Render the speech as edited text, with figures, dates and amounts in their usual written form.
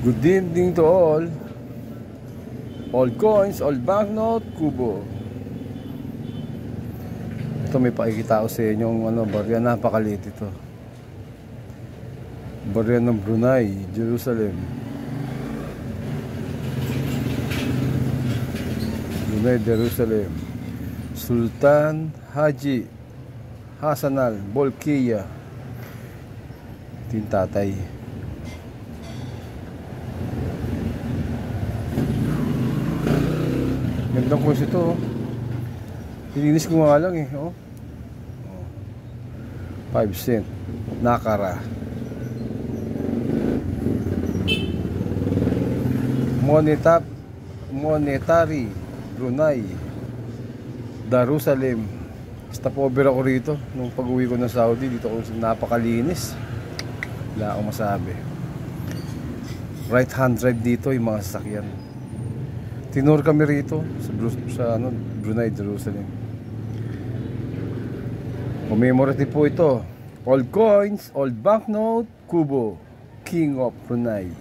Good evening to all. All coins, all banknote, kubo. Ito may pakikita ko sa inyong barya. Napakaliit ito. Barya ng Brunei, Jerusalem. Brunei, Jerusalem. Sultan Haji Hassan al-Bolkiah. Ito yung tatay. Gandang coins ito, oh. Ilinis ko nga lang eh, oh. 5 cent Nakara. Monetary Brunei, Jerusalem. Stopover ako rito nung pag-uwi ko ng Saudi. Dito ko napakalinis. Wala akong masabi. Right hand drive dito yung mga sasakyan. Tinur kami rito sa Brunei, Jerusalem. Commemorative po ito. Old coins, old banknote, kubo, King of Brunei.